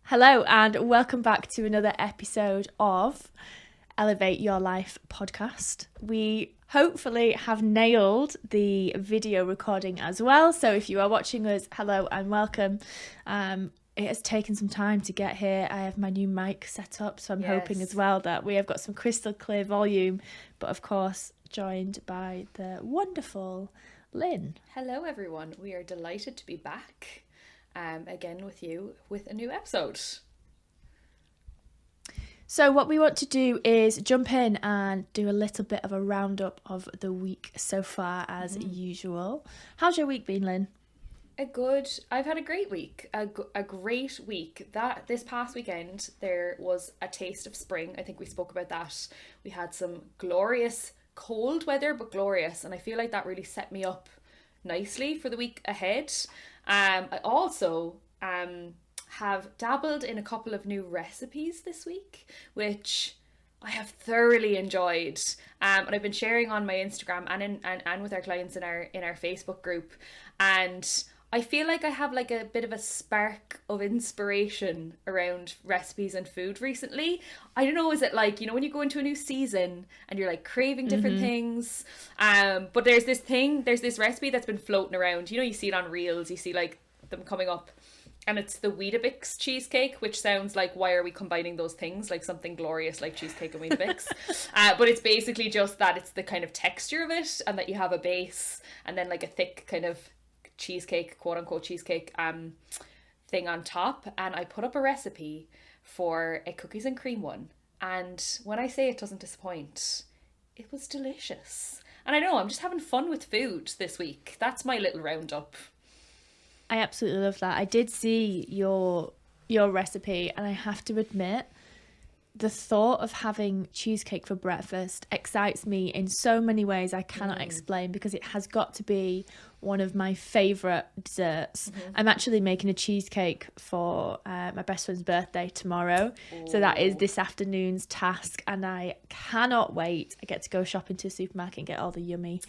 Hello and welcome back to another episode of Elevate Your Life podcast. We hopefully have nailed the video recording as well. So if you are watching us, hello and welcome. It has taken some time to get here. I have my new mic set up, so I'm hoping as well that we have got some crystal clear volume, but of course joined by the wonderful Lynn. Hello everyone, we are delighted to be back again with you with a new episode. So what we want to do is jump in and do a little bit of a roundup of the week so far as usual. How's your week been, Lynn? I've had a great week, a great week. This past weekend there was a taste of spring. I think we spoke about that. We had some glorious cold weather, but glorious, and I feel like that really set me up nicely for the week ahead. I also have dabbled in a couple of new recipes this week, which I have thoroughly enjoyed, and I've been sharing on my Instagram and with our clients in our Facebook group, and I feel like I have like a bit of a spark of inspiration around recipes and food recently. I don't know, is it like, you know, when you go into a new season and you're like craving different things, but there's this recipe that's been floating around, you know, you see it on Reels, you see like them coming up, and it's the Weetabix cheesecake, which sounds like, why are we combining those things, like something glorious like cheesecake and Weetabix. But it's basically just that it's the kind of texture of it, and that you have a base and then like a thick kind of cheesecake, quote unquote cheesecake thing on top. And I put up a recipe for a cookies and cream one, and when I say it doesn't disappoint, it was delicious. And I know I'm just having fun with food this week. That's my little roundup. I absolutely love that. I did see your recipe, and I have to admit, the thought of having cheesecake for breakfast excites me in so many ways I cannot explain, because it has got to be one of my favourite desserts. I'm actually making a cheesecake for my best friend's birthday tomorrow. So that is this afternoon's task, and I cannot wait. I get to go shopping to a supermarket and get all the yummy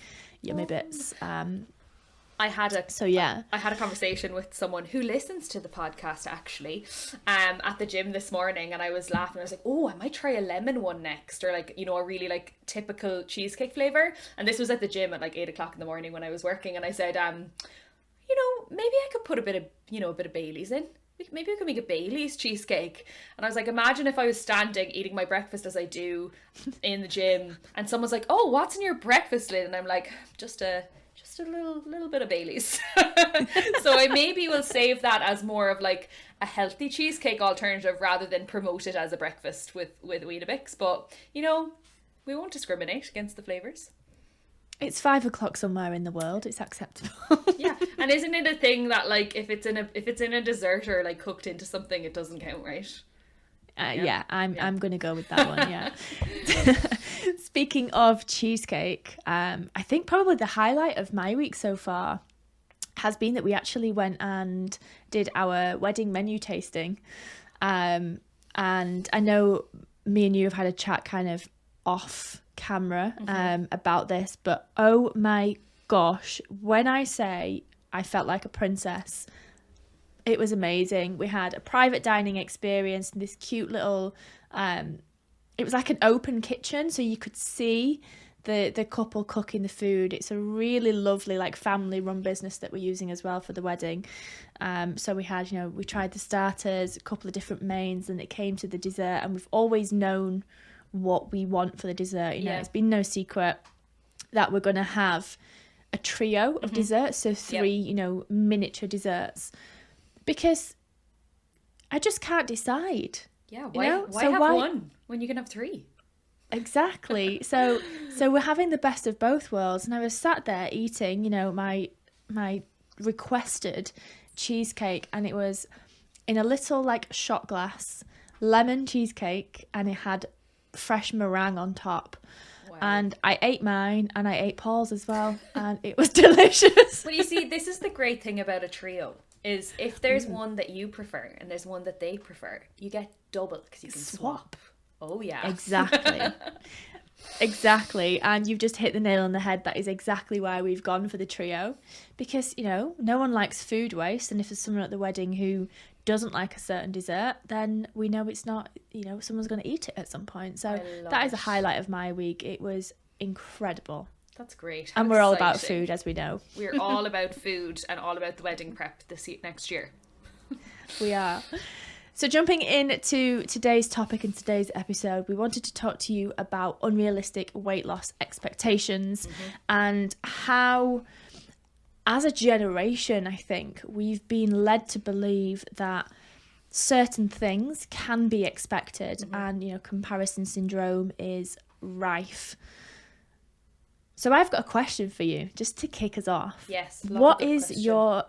bits. I had a conversation with someone who listens to the podcast actually at the gym this morning, and I was laughing. I was like, oh, I might try a lemon one next, or like, you know, a really like typical cheesecake flavour. And this was at the gym at like 8 o'clock in the morning when I was working, and I said, you know, maybe I could put a bit of Baileys in. Maybe we could make a Baileys cheesecake. And I was like, imagine if I was standing eating my breakfast as I do in the gym, and someone's like, oh, what's in your breakfast, Lynn? And I'm like, just a little bit of Baileys. So I maybe will save that as more of like a healthy cheesecake alternative rather than promote it as a breakfast with Weetabix. But, you know, we won't discriminate against the flavours. It's 5 o'clock somewhere in the world. It's acceptable. Yeah, and isn't it a thing that like if it's in a dessert or like cooked into something, it doesn't count, right? I'm going to go with that one, yeah. Speaking of cheesecake, I think probably the highlight of my week so far has been that we actually went and did our wedding menu tasting. And I know me and you have had a chat kind of off camera about this, but oh my gosh, when I say I felt like a princess, it was amazing. We had a private dining experience in this cute little, it was like an open kitchen, so you could see the couple cooking the food. It's a really lovely like family run business that we're using as well for the wedding. So we had, you know, we tried the starters, a couple of different mains, and it came to the dessert, and we've always known what we want for the dessert. You know, it's been no secret that we're going to have a trio of desserts, so 3, you know, miniature desserts. Because I just can't decide. Yeah, why have one when you can have 3? Exactly. So we're having the best of both worlds. And I was sat there eating, you know, my requested cheesecake, and it was in a little like shot glass, lemon cheesecake, and it had fresh meringue on top. Wow. And I ate mine, and I ate Paul's as well, and it was delicious. But you see, this is the great thing about a trio. Is if there's one that you prefer and there's one that they prefer, you get double because you can swap. Oh yeah, exactly. Exactly. And you've just hit the nail on the head. That is exactly why we've gone for the trio. Because, no one likes food waste. And if there's someone at the wedding who doesn't like a certain dessert, then we know it's not, someone's going to eat it at some point. So that is a highlight of my week. It was incredible. That's great. And we're all about food, as we know. We're all about food and all about the wedding prep next year. We are. So jumping into today's topic and today's episode, we wanted to talk to you about unrealistic weight loss expectations and how, as a generation, I think, we've been led to believe that certain things can be expected and, comparison syndrome is rife. So I've got a question for you, just to kick us off. Yes. What is your,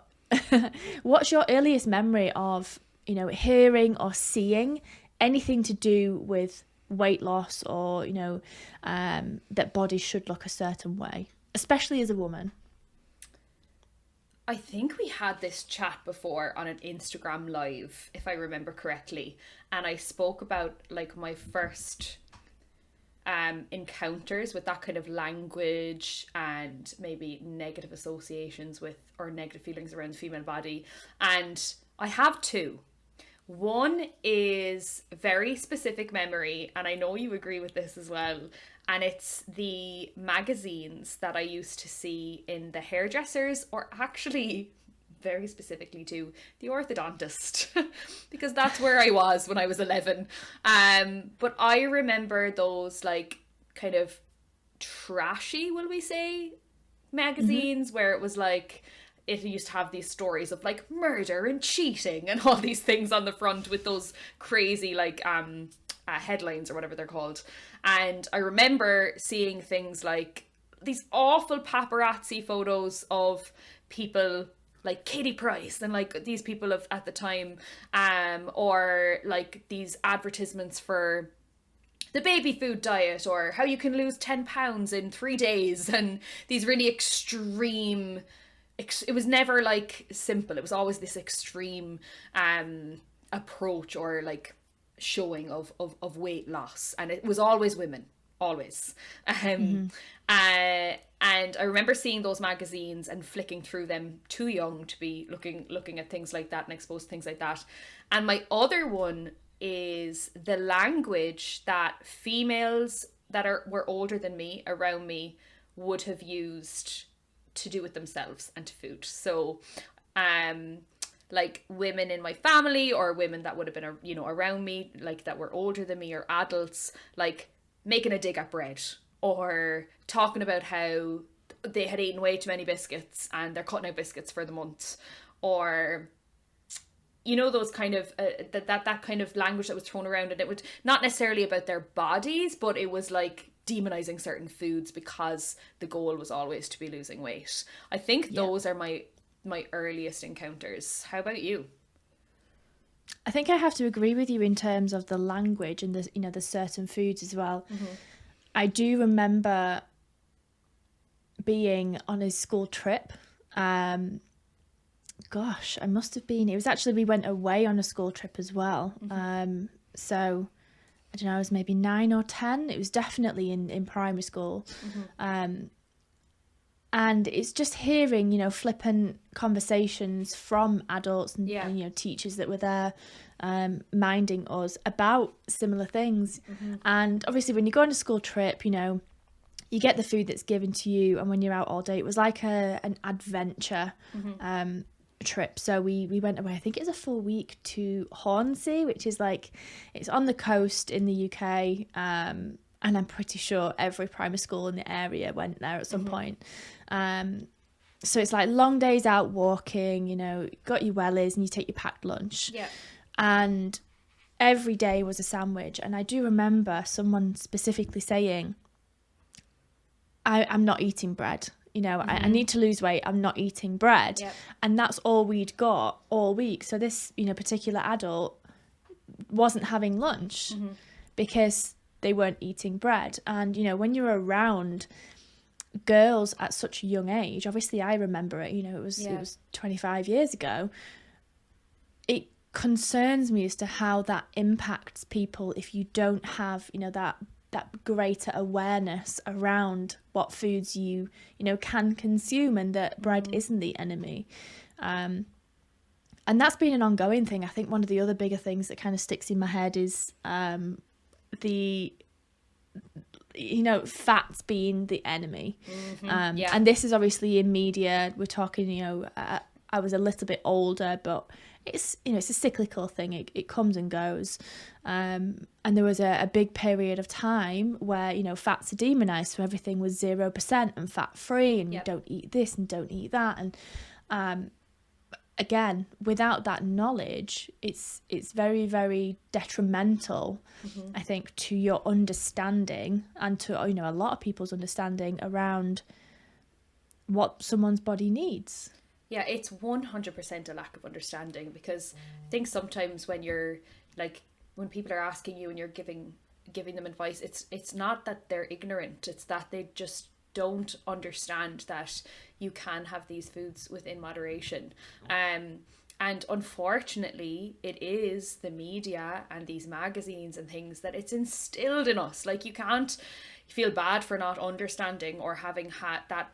what's your earliest memory of hearing or seeing anything to do with weight loss or, that bodies should look a certain way, especially as a woman? I think we had this chat before on an Instagram live, if I remember correctly. And I spoke about like my first encounters with that kind of language and maybe negative associations with, or negative feelings around the female body. And I have two. One is very specific memory, and I know you agree with this as well, and it's the magazines that I used to see in the hairdressers, or actually very specifically to the orthodontist, because that's where I was when I was 11. But I remember those like kind of trashy, will we say, magazines where it was like, it used to have these stories of like murder and cheating and all these things on the front with those crazy like headlines or whatever they're called. And I remember seeing things like these awful paparazzi photos of people like Katie Price and like these people of at the time, or like these advertisements for the baby food diet or how you can lose 10 pounds in 3 days, and these really extreme, it was never like simple, it was always this extreme approach or like showing of weight loss, and it was always women, always. And I remember seeing those magazines and flicking through them, too young to be looking at things like that and exposed to things like that. And my other one is the language that females that were older than me, around me, would have used to do with themselves and to food. So like women in my family or women that would have been around me, like that were older than me or adults, like making a dig at bread or talking about how they had eaten way too many biscuits and they're cutting out biscuits for the month, or those kind of that kind of language that was thrown around. And it would not necessarily about their bodies, but it was like demonizing certain foods because the goal was always to be losing weight. I think those are my earliest encounters. How about you? I think I have to agree with you in terms of the language and the certain foods as well. I do remember being on a school trip. Gosh, I must have been. It was actually, we went away on a school trip as well. So I don't know, I was maybe 9 or 10. It was definitely in primary school. And it's just hearing, flippant conversations from adults and teachers that were there, minding us about similar things. And obviously when you go on a school trip, you get the food that's given to you, and when you're out all day, it was like an adventure trip. So we went away, I think it was a full week, to Hornsey, which is like, it's on the coast in the UK, and I'm pretty sure every primary school in the area went there at some point. So it's like long days out walking, got your wellies and you take your packed lunch. And every day was a sandwich. And I do remember someone specifically saying, I'm not eating bread. I need to lose weight. I'm not eating bread. And that's all we'd got all week. So this, particular adult wasn't having lunch because they weren't eating bread. And, when you're around girls at such a young age, obviously I remember it, it was 25 years ago. It concerns me as to how that impacts people if you don't have, that that greater awareness around what foods you can consume, and that bread isn't the enemy. And that's been an ongoing thing. I think one of the other bigger things that kind of sticks in my head is the fats being the enemy. And this is obviously in media. We're talking, I was a little bit older, but it's it's a cyclical thing. It comes and goes. And there was a big period of time where fats are demonized, so everything was 0% and fat free, and you don't eat this and don't eat that. And again, without that knowledge, it's very, very detrimental, I think, to your understanding and to a lot of people's understanding around what someone's body needs. Yeah, it's 100% a lack of understanding, because I think sometimes when you're like, when people are asking you and you're giving them advice, it's not that they're ignorant, it's that they just don't understand that you can have these foods within moderation. And unfortunately, it is the media and these magazines and things that it's instilled in us. Like, you can't feel bad for not understanding or having had that,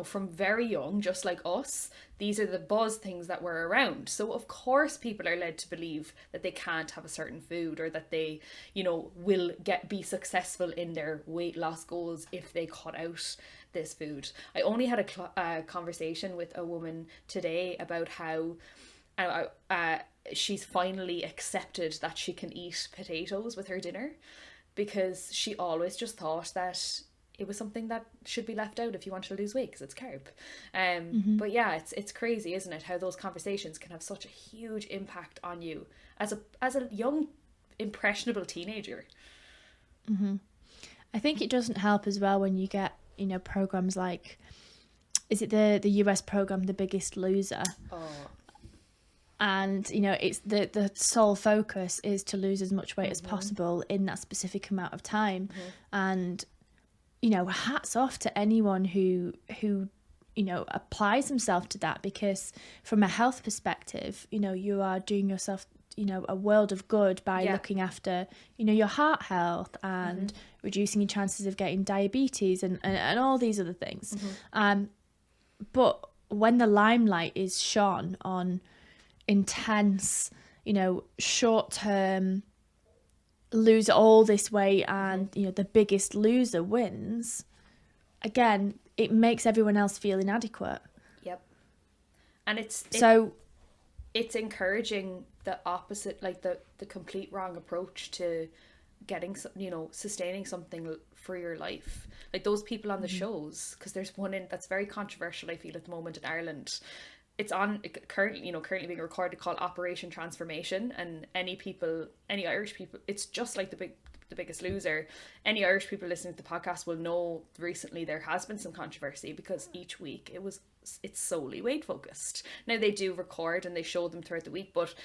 from very young, just like us. These are the buzz things that were around. So of course people are led to believe that they can't have a certain food, or that they, will be successful in their weight loss goals if they cut out this food. I only had a conversation with a woman today about how she's finally accepted that she can eat potatoes with her dinner, because she always just thought that it was something that should be left out if you want to lose weight because it's carb. But yeah, it's crazy, isn't it, how those conversations can have such a huge impact on you as a young, impressionable teenager. I think it doesn't help as well when you get programs like, is it the US program The Biggest Loser? And it's the sole focus is to lose as much weight as possible in that specific amount of time. And hats off to anyone who applies himself to that, because from a health perspective, you are doing yourself a world of good by looking after your heart health and reducing your chances of getting diabetes and all these other things. But when the limelight is shone on intense, short-term, lose all this weight and the biggest loser wins, again, it makes everyone else feel inadequate. And it's encouraging the opposite, like the complete wrong approach to getting sustaining something for your life. Like those people on the shows, because there's one that's very controversial, I feel, at the moment in Ireland. It's on currently being recorded, called Operation Transformation, and any Irish people, it's just like the Biggest Loser. Any Irish people listening to the podcast will know recently there has been some controversy, because each week it's solely weight focused. Now they do record and they show them throughout the week, but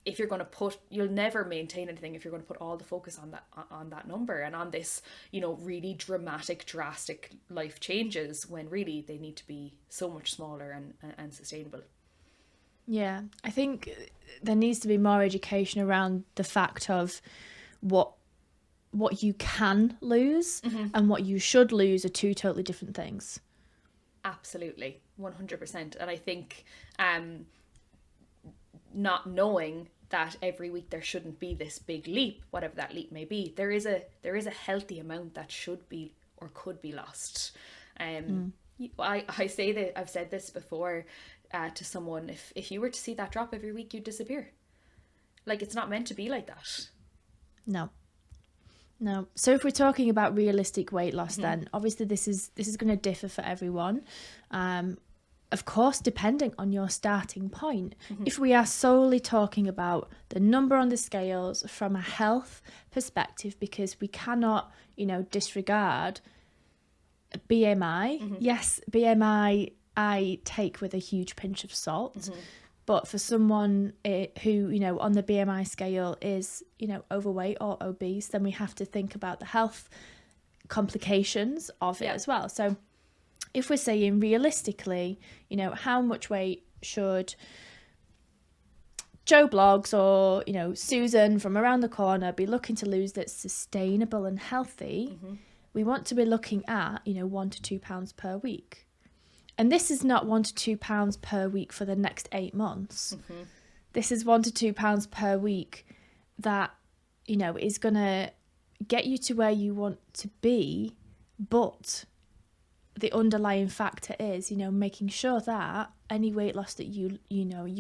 if you're going to you'll never maintain anything if you're going to put all the focus on that number and on this, really dramatic, drastic life changes, when really they need to be so much smaller and sustainable. Yeah, I think there needs to be more education around the fact of what you can lose and what you should lose are two totally different things. Absolutely, 100%. And I think not knowing that every week there shouldn't be this big leap, whatever that leap may be, there is a healthy amount that should be or could be lost. I say that, I've said this before to someone, if you were to see that drop every week, you'd disappear. Like, it's not meant to be like that. No. So if we're talking about realistic weight loss, then obviously this is going to differ for everyone. Of course, depending on your starting point. If we are solely talking about the number on the scales from a health perspective, because we cannot, disregard BMI. Yes, BMI I take with a huge pinch of salt. But for someone who, on the BMI scale is, overweight or obese, then we have to think about the health complications of it as well. So if we're saying realistically, how much weight should Joe Blogs or, you know, Susan from around the corner be looking to lose that's sustainable and healthy, we want to be looking at, you know, 1 to 2 pounds per week. And this is not 1 to 2 pounds per week for the next 8 months. This is 1 to 2 pounds per week that, you know, is going to get you to where you want to be, but the underlying factor is, you know, making sure that any weight loss that you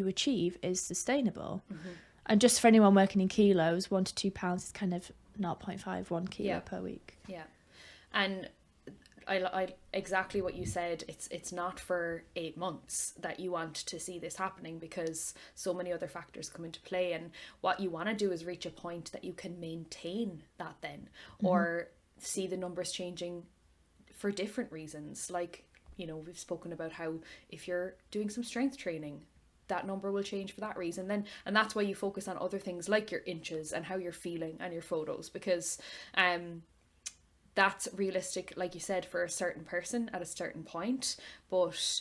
achieve is sustainable. And just for anyone working in kilos, 1 to 2 pounds is kind of 0.51 kilo per week. Yeah. And I exactly what you said. It's not for 8 months that you want to see this happening, because so many other factors come into play, and what you want to do is reach a point that you can maintain that then, or see the numbers changing for different reasons. Like, you know, we've spoken about how if you're doing some strength training, that number will change for that reason then, and that's why you focus on other things like your inches and how you're feeling and your photos, because that's realistic, like you said, for a certain person at a certain point. But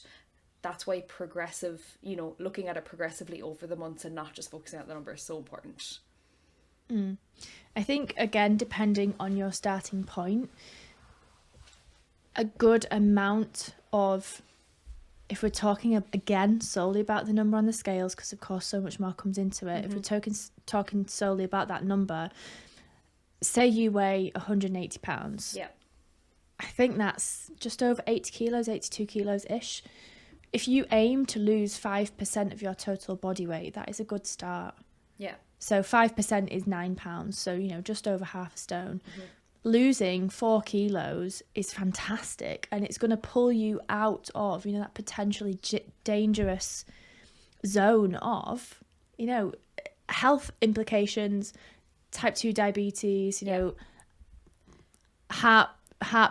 that's why progressive, you know, looking at it progressively over the months and not just focusing on the number is so important. I think, again, depending on your starting point, a good amount of, if we're talking again solely about the number on the scales, because of course so much more comes into it, if we're talking solely about that number, say you weigh 180 pounds. Yeah. I think that's just over 80 kilos, 82 kilos ish. If you aim to lose 5% of your total body weight, that is a good start. Yeah. So 5% is 9 pounds. So, you know, just over half a stone. Losing 4 kilos is fantastic, and it's going to pull you out of, you know, that potentially dangerous zone of, you know, health implications, type 2 diabetes, you know, heart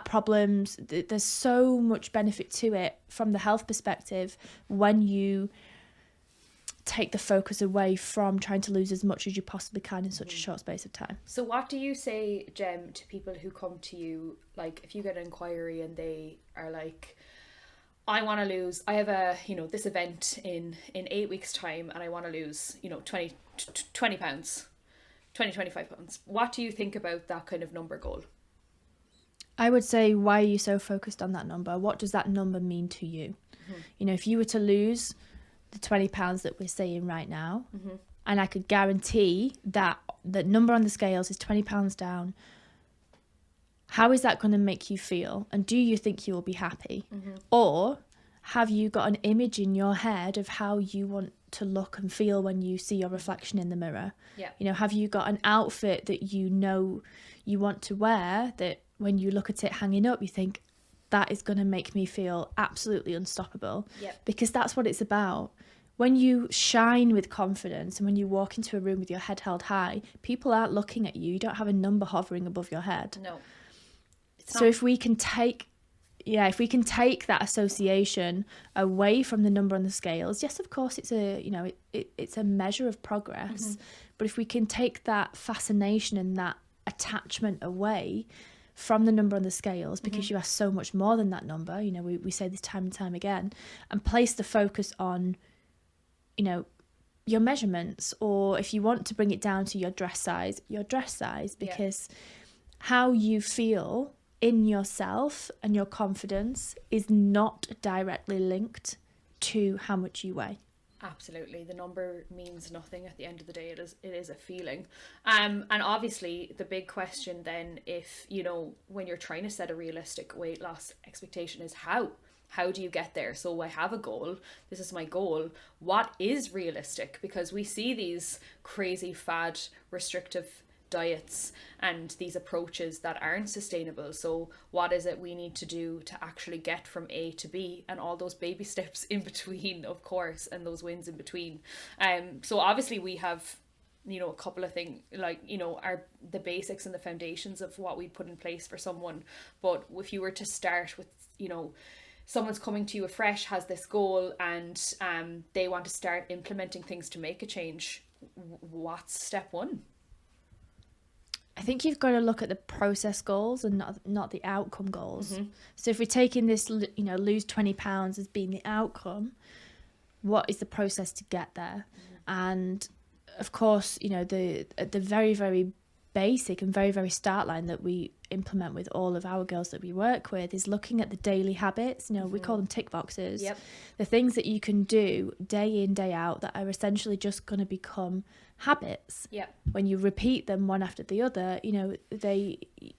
problems. There's so much benefit to it from the health perspective when you take the focus away from trying to lose as much as you possibly can in such a short space of time. So what do you say, Jem, to people who come to you, like if you get an inquiry and they are like, I want to lose, I have a, you know, this event in 8 weeks time and I want to lose, you know, 20 pounds, 25 pounds. What do you think about that kind of number goal? I would say, why are you so focused on that number? What does that number mean to you? You know, if you were to lose the 20 pounds that we're saying right now, and I could guarantee that the number on the scales is 20 pounds down, how is that going to make you feel? And do you think you will be happy? Or have you got an image in your head of how you want to look and feel when you see your reflection in the mirror? You know, have you got an outfit that you know you want to wear that when you look at it hanging up, you think, that is going to make me feel absolutely unstoppable? Because that's what it's about. When you shine with confidence and when you walk into a room with your head held high, people aren't looking at you. You don't have a number hovering above your head. No. So if we can take that association away from the number on the scales, yes, of course, it's a, you know, it's a measure of progress. But if we can take that fascination and that attachment away from the number on the scales, because you are so much more than that number, you know, we say this time and time again, and place the focus on, you know, your measurements, or if you want to bring it down to your dress size, because how you feel in yourself and your confidence is not directly linked to how much you weigh. Absolutely. The number means nothing at the end of the day. It is a feeling. And obviously the big question then, if, you know, when you're trying to set a realistic weight loss expectation, is how do you get there? So I have a goal. This is my goal. What is realistic? Because we see these crazy fad restrictive diets and these approaches that aren't sustainable. So what is it we need to do to actually get from A to B, and all those baby steps in between, of course, and those wins in between. So obviously we have, you know, a couple of things, like, you know, the basics and the foundations of what we put in place for someone. But if you were to start with, you know, someone's coming to you afresh, has this goal, and they want to start implementing things to make a change, what's step one? I think you've got to look at the process goals and not the outcome goals. So if we're taking this, you know, lose 20 pounds as being the outcome, what is the process to get there? And of course, you know, the very, very basic and very, very start line that we implement with all of our girls that we work with is looking at the daily habits. You know, we call them tick boxes. Yep. The things that you can do day in, day out that are essentially just going to become habits. Yep. When you repeat them one after the other, you know,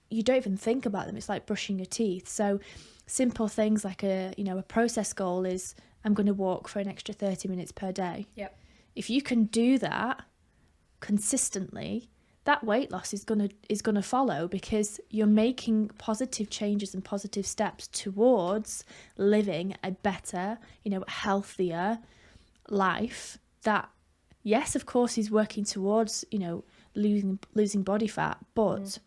you don't even think about them. It's like brushing your teeth. So simple things like a process goal is, I'm going to walk for an extra 30 minutes per day. Yep. If you can do that consistently, that weight loss is gonna follow, because you're making positive changes and positive steps towards living a better, you know, healthier life that, yes, of course, is working towards, you know, losing body fat, but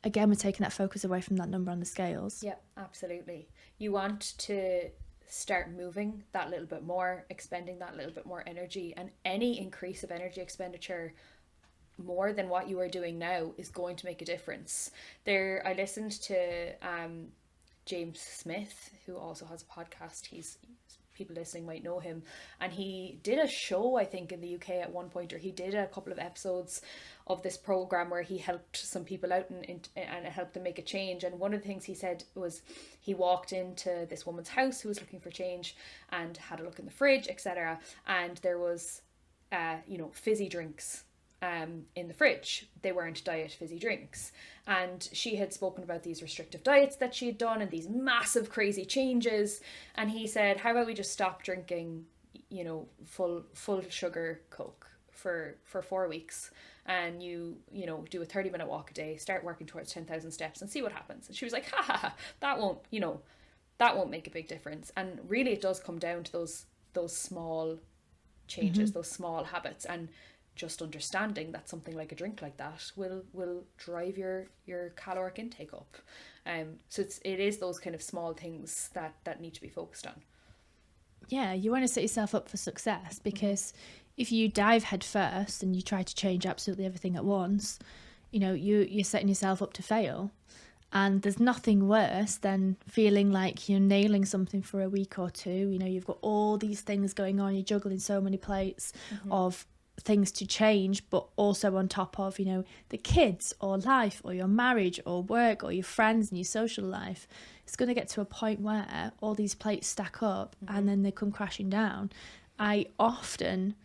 again, we're taking that focus away from that number on the scales. Yeah, absolutely. You want to start moving that little bit more, expending that little bit more energy, and any increase of energy expenditure more than what you are doing now is going to make a difference. I listened to James Smith, who also has a podcast. People listening might know him, and he did a show, I think, in the UK at one point, or he did a couple of episodes of this program where he helped some people out and helped them make a change. And one of the things he said was he walked into this woman's house who was looking for change and had a look in the fridge, etc., and there was fizzy drinks in the fridge. They weren't diet fizzy drinks, and she had spoken about these restrictive diets that she had done and these massive crazy changes, and he said, how about we just stop drinking, you know, full sugar Coke for 4 weeks, and you do a 30-minute walk a day, start working towards 10,000 steps and see what happens. And she was like, that won't make a big difference. And really it does come down to those small changes, those small habits, and just understanding that something like a drink like that will drive your caloric intake up. So it is those kind of small things that need to be focused on. Yeah, you want to set yourself up for success, because if you dive head first and you try to change absolutely everything at once, you know, you're setting yourself up to fail. And there's nothing worse than feeling like you're nailing something for a week or two. You know, you've got all these things going on, you're juggling so many plates of things to change, but also on top of, you know, the kids or life or your marriage or work or your friends and your social life. It's going to get to a point where all these plates stack up and then they come crashing down. I often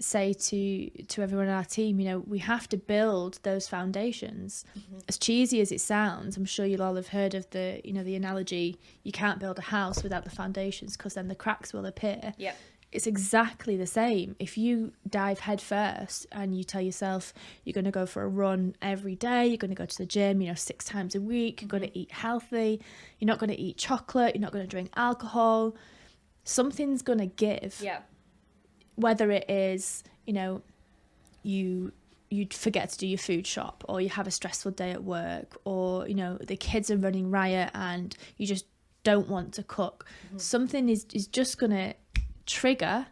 say to everyone on our team, you know, we have to build those foundations. As cheesy as it sounds, I'm sure you'll all have heard of the analogy, you can't build a house without the foundations, because then the cracks will appear. Yeah. It's exactly the same. If you dive head first and you tell yourself you're going to go for a run every day, you're going to go to the gym, 6 times a week, you're going to eat healthy, you're not going to eat chocolate, you're not going to drink alcohol, something's going to give. Yeah. Whether it is, you forget to do your food shop, or you have a stressful day at work, or, the kids are running riot and you just don't want to cook. Something is just going to trigger,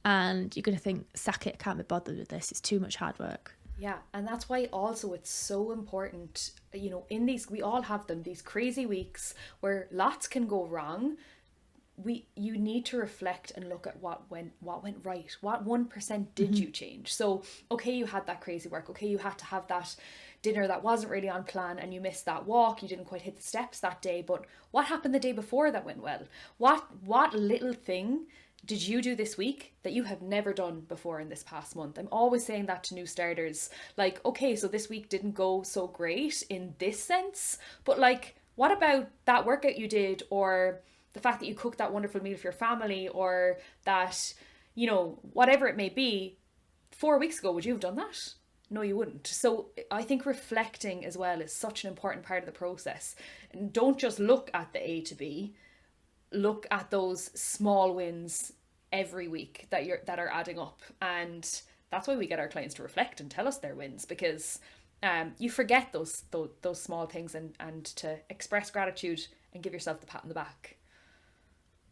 and you're going to think, sack it, can't be bothered with this, it's too much hard work. Yeah, and that's why also it's so important, in these, we all have them, these crazy weeks where lots can go wrong. You need to reflect and look at what went right, what 1% did you change. So okay, you had that crazy work, okay, you had to have that dinner that wasn't really on plan, and you missed that walk, you didn't quite hit the steps that day, but what happened the day before that went well? What little thing did you do this week that you have never done before in this past month? I'm always saying that to new starters. Like, okay, so this week didn't go so great in this sense, but like, what about that workout you did, or the fact that you cooked that wonderful meal for your family, or that, whatever it may be, 4 weeks ago, would you have done that? No, you wouldn't. So I think reflecting as well is such an important part of the process. And don't just look at the A to B. Look at those small wins every week that are adding up, and that's why we get our clients to reflect and tell us their wins, because you forget those small things, and to express gratitude and give yourself the pat on the back.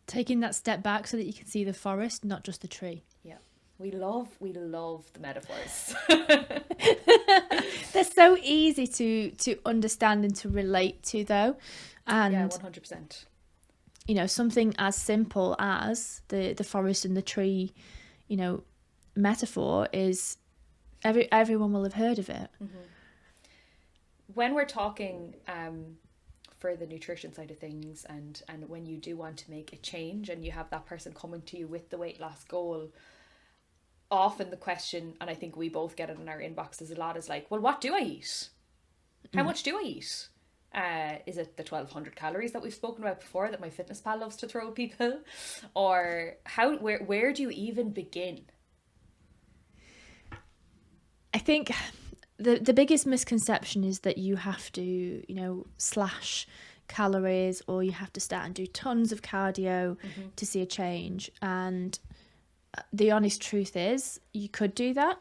Taking that step back so that you can see the forest, not just the tree. Yeah, we love the metaphors. They're so easy to understand and to relate to, though, and yeah, 100%. Something as simple as the forest and the tree, metaphor is Everyone will have heard of it. When we're talking for the nutrition side of things, and when you do want to make a change and you have that person coming to you with the weight loss goal, often the question, and I think we both get it in our inboxes a lot, is like, well, what do I eat? How much do I eat? Is it the 1,200 calories that we've spoken about before that my fitness pal loves to throw at people? Or where do you even begin? I think the biggest misconception is that you have to, slash calories, or you have to start and do tons of cardio to see a change. And the honest truth is, you could do that.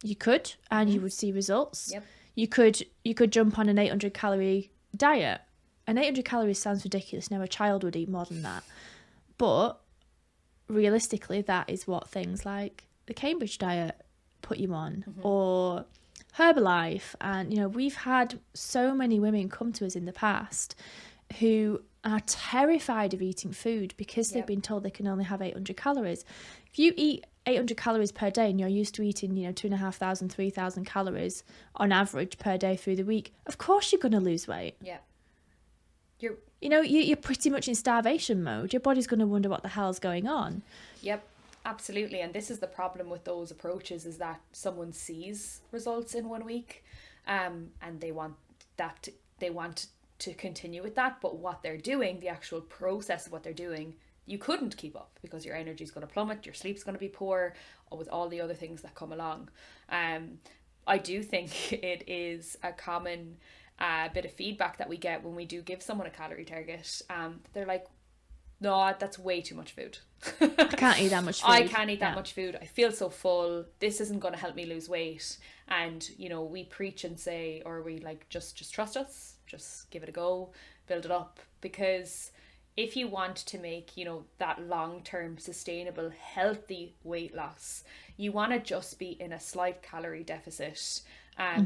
You could, and you would see results. Yep. You could jump on an 800 calorie diet. And 800 calories sounds ridiculous. Now, a child would eat more than that. But realistically, that is what things like the Cambridge diet put you on, or Herbalife. And we've had so many women come to us in the past who are terrified of eating food because they've been told they can only have 800 calories. If you eat 800 calories per day and you're used to eating 2,500 3,000 calories on average per day through the week, of course you're going to lose weight. You're pretty much in starvation mode. Your body's going to wonder what the hell's going on. Yep. Absolutely. And this is the problem with those approaches, is that someone sees results in 1 week, and they want to continue with that, but what they're doing, the actual process of what they're doing, you couldn't keep up because your energy is going to plummet, your sleep's going to be poor, or with all the other things that come along. I do think it is a common bit of feedback that we get when we do give someone a calorie target. They're like, no, that's way too much food. I can't eat that much food. I can't eat that much food. I feel so full. This isn't going to help me lose weight. And, we preach and say, or we like, just trust us. Just give it a go. Build it up. Because if you want to make, that long-term, sustainable, healthy weight loss, you want to just be in a slight calorie deficit,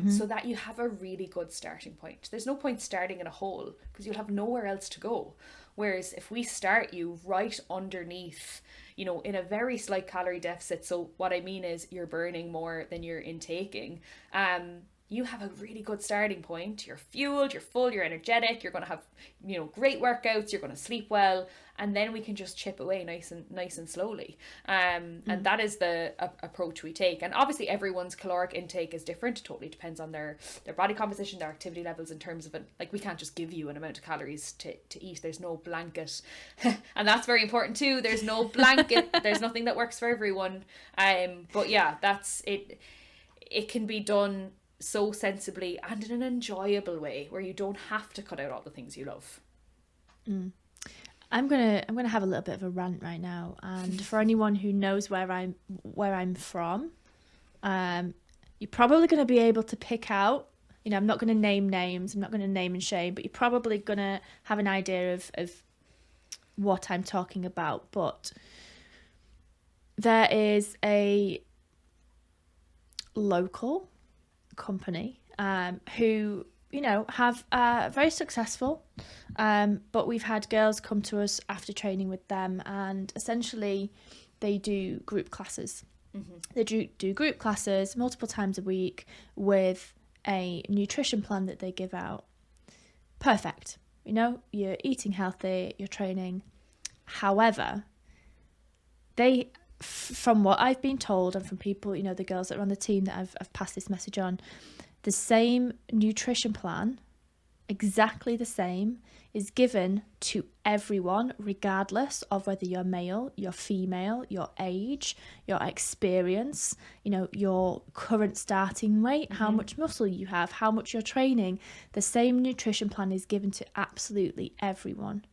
so that you have a really good starting point. There's no point starting in a hole because you'll have nowhere else to go. Whereas if we start you right underneath, in a very slight calorie deficit, so what I mean is you're burning more than you're intaking, you have a really good starting point. You're fueled, you're full, you're energetic, you're going to have, great workouts, you're going to sleep well, and then we can just chip away nice and slowly. And that is the approach we take. And obviously everyone's caloric intake is different. It totally depends on their body composition, their activity levels, in terms of it. Like, we can't just give you an amount of calories to eat. There's no blanket. And that's very important too. There's no blanket. There's nothing that works for everyone. But yeah, that's it. It can be done so sensibly and in an enjoyable way where you don't have to cut out all the things you love. I'm gonna have a little bit of a rant right now, and for anyone who knows where I'm from, you're probably going to be able to pick out, I'm not going to name names, I'm not going to name and shame, but you're probably going to have an idea of what I'm talking about. But there is a local company who have very successful, but we've had girls come to us after training with them, and essentially they do group classes. They do group classes multiple times a week with a nutrition plan that they give out. Perfect. You're eating healthy, you're training. However, they, from what I've been told, and from people, the girls that are on the team that I've passed this message on, the same nutrition plan, exactly the same, is given to everyone, regardless of whether you're male, you're female, your age, your experience, your current starting weight, how much muscle you have, how much you're training. The same nutrition plan is given to absolutely everyone.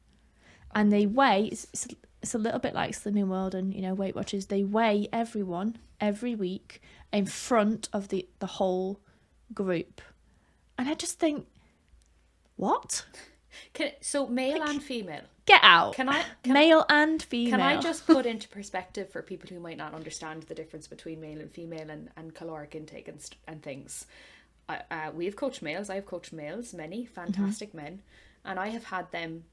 And they weigh, it's a little bit like Slimming World and, Weight Watchers. They weigh everyone every week in front of the whole group. And I just think, what? So male and female? Get out. Male and female. Can I just put into perspective for people who might not understand the difference between male and female and caloric intake and things? We've coached males. I've coached males, many fantastic men, and I have had them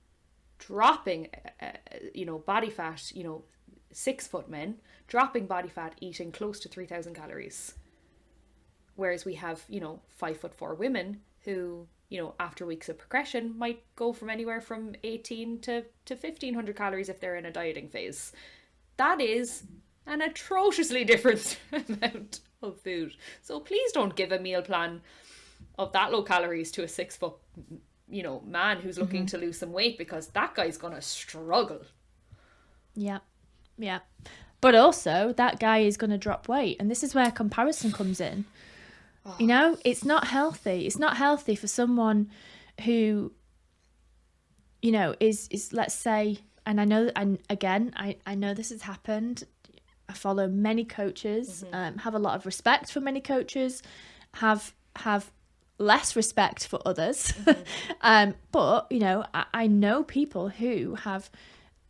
dropping, body fat, 6 foot men, dropping body fat, eating close to 3,000 calories. Whereas we have, 5'4" women who, after weeks of progression might go from anywhere from 18 to 1500 calories if they're in a dieting phase. That is an atrociously different amount of food. So please don't give a meal plan of that low calories to a 6 foot, man who's looking to lose some weight, because that guy's gonna struggle. Yeah. But also, that guy is going to drop weight. And this is where comparison comes in. Oh. It's not healthy. It's not healthy for someone who, is let's say, and I know, and again, I know this has happened. I follow many coaches, have a lot of respect for many coaches, have less respect for others. But, I know people who have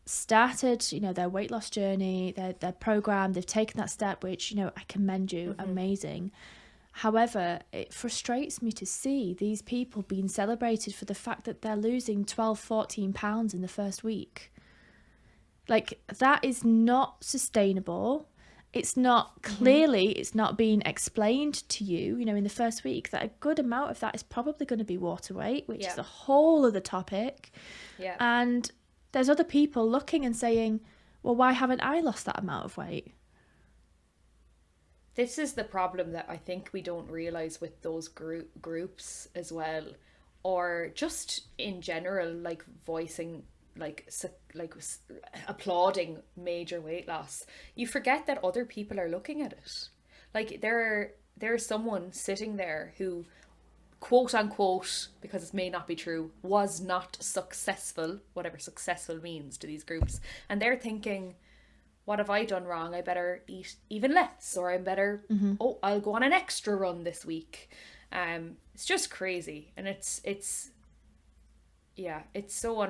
started, their weight loss journey, their program, they've taken that step, which, I commend you, amazing. However, it frustrates me to see these people being celebrated for the fact that they're losing 12, 14 pounds in the first week. Like, that is not sustainable. It's not, clearly, it's not being explained to you, in the first week, that a good amount of that is probably going to be water weight, which is a whole other topic. Yeah. And there's other people looking and saying, well, why haven't I lost that amount of weight? This is the problem that I think we don't realize with those groups as well, or just in general, like voicing, like applauding major weight loss. You forget that other people are looking at it. Like there's someone sitting there who, quote unquote, because it may not be true, was not successful, whatever successful means to these groups, and they're thinking, what have I done wrong? I better eat even less, or I'm better, I'll go on an extra run this week. It's just crazy. And it's so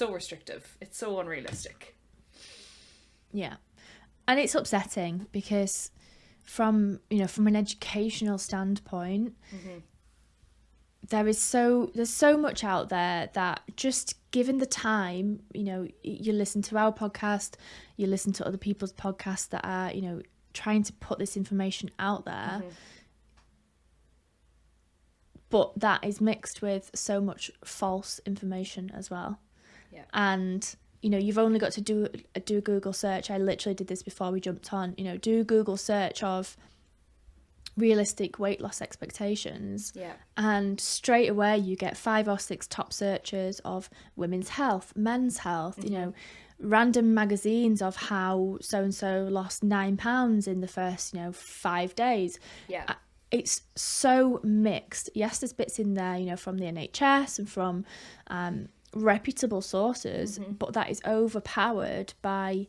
restrictive. It's so unrealistic. Yeah. And it's upsetting because from an educational standpoint, there's so much out there that, just given the time, you listen to our podcast, you listen to other people's podcasts that are, trying to put this information out there. But that is mixed with so much false information as well. Yeah. And, you've only got to do a Google search. I literally did this before we jumped on, do a Google search of realistic weight loss expectations, and straight away you get 5 or 6 top searches of women's health, men's health, random magazines of how so and so lost 9 pounds in the first 5 days. It's so mixed. Yes, there's bits in there from the NHS and from reputable sources, but that is overpowered by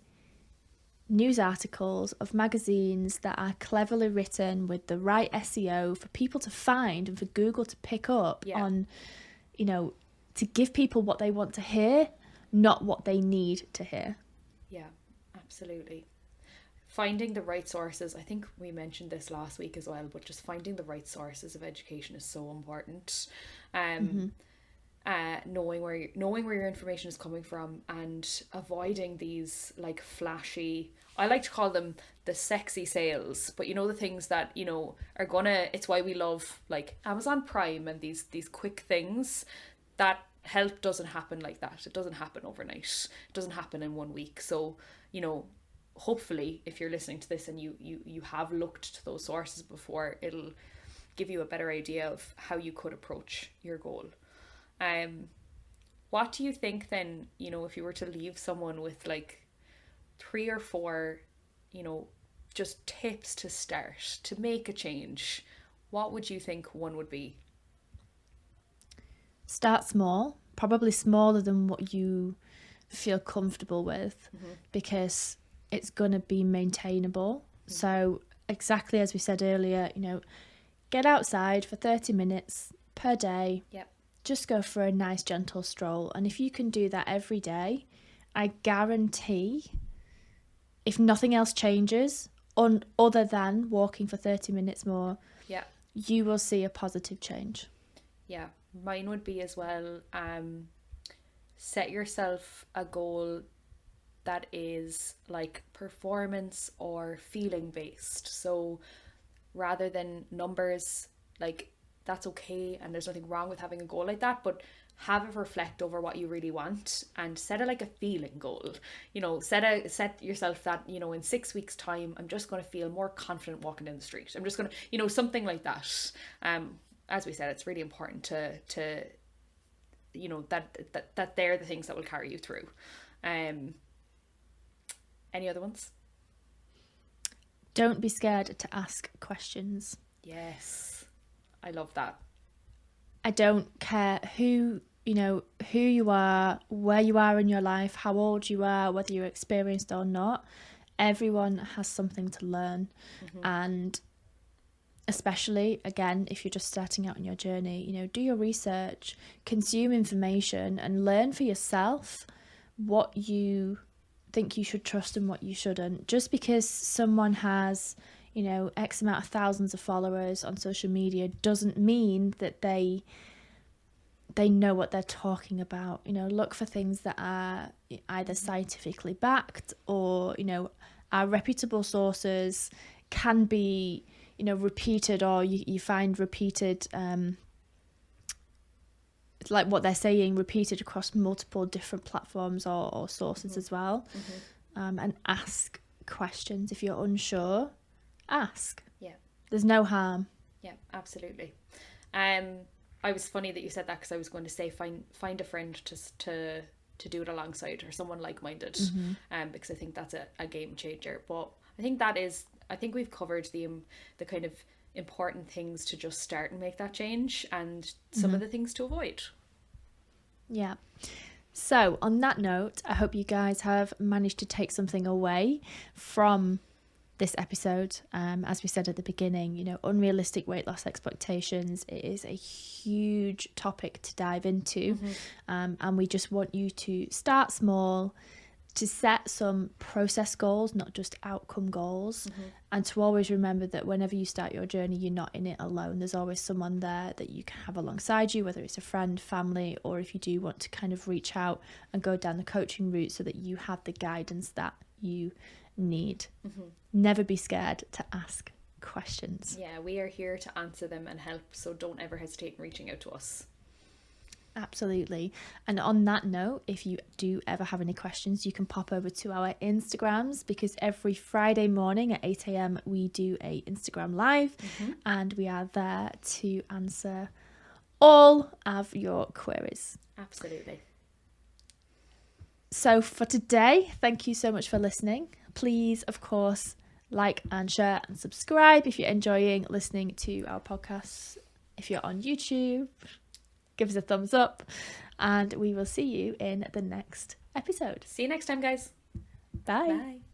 news articles of magazines that are cleverly written with the right SEO for people to find and for Google to pick up on, to give people what they want to hear, not what they need to hear. Yeah, absolutely. Finding the right sources, I think we mentioned this last week as well, but just finding the right sources of education is so important. Knowing where your information is coming from, and avoiding these like flashy, I like to call them the sexy sales, but the things that are gonna, it's why we love like Amazon Prime and these quick things. That health doesn't happen like that. It doesn't happen overnight. It doesn't happen in 1 week. So hopefully if you're listening to this and you have looked to those sources before, it'll give you a better idea of how you could approach your goal. What do you think then, if you were to leave someone with like 3 or 4, just tips to start, to make a change, what would you think one would be? Start small, probably smaller than what you feel comfortable with, because it's going to be maintainable. So exactly as we said earlier, get outside for 30 minutes per day. Just go for a nice gentle stroll. And if you can do that every day, I guarantee, if nothing else changes other than walking for 30 minutes more, you will see a positive change. Yeah, mine would be as well, set yourself a goal that is like performance or feeling based. So rather than numbers. Like, that's okay, and there's nothing wrong with having a goal like that, but have it reflect over what you really want, and set it like a feeling goal. You know, set yourself that, you know, in 6 weeks time, I'm just going to feel more confident walking down the street. I'm just going to, you know, something like that. As we said, it's really important to you know, that they're the things that will carry you through. Any other ones? Don't be scared to ask questions. Yes, I love that. I don't care who you are, where you are in your life, how old you are, whether you're experienced or not. Everyone has something to learn. And especially, again, if you're just starting out on your journey, you know, do your research, consume information, and learn for yourself what you think you should trust and what you shouldn't. Just because someone has, you know, X amount of thousands of followers on social media doesn't mean that they know what they're talking about. You know, look for things that are either scientifically backed or, you know, are reputable sources, can be, you know, repeated, or you find repeated, like what they're saying, repeated across multiple different platforms or sources as well. And ask questions. If you're unsure, ask. Yeah. There's no harm. Yeah, absolutely. I was funny that you said that, because I was going to say find a friend to do it alongside, or someone like-minded, because I think that's a game changer. But I think we've covered the kind of important things to just start and make that change, and some of the things to avoid. Yeah. So on that note, I hope you guys have managed to take something away from this episode. As we said at the beginning, you know, unrealistic weight loss expectations, it is a huge topic to dive into. And we just want you to start small, to set some process goals, not just outcome goals, and to always remember that whenever you start your journey, you're not in it alone. There's always someone there that you can have alongside you, whether it's a friend, family, or if you do want to kind of reach out and go down the coaching route, so that you have the guidance that you need. Never be scared to ask questions. Yeah, we are here to answer them and help, so don't ever hesitate in reaching out to us. Absolutely. And on that note, if you do ever have any questions, you can pop over to our Instagrams, because every Friday morning at 8 a.m. we do a Instagram live, and we are there to answer all of your queries. Absolutely. So for today, thank you so much for listening. Please, of course, like and share and subscribe if you're enjoying listening to our podcasts. If you're on YouTube, give us a thumbs up, and we will see you in the next episode. See you next time, guys. Bye. Bye.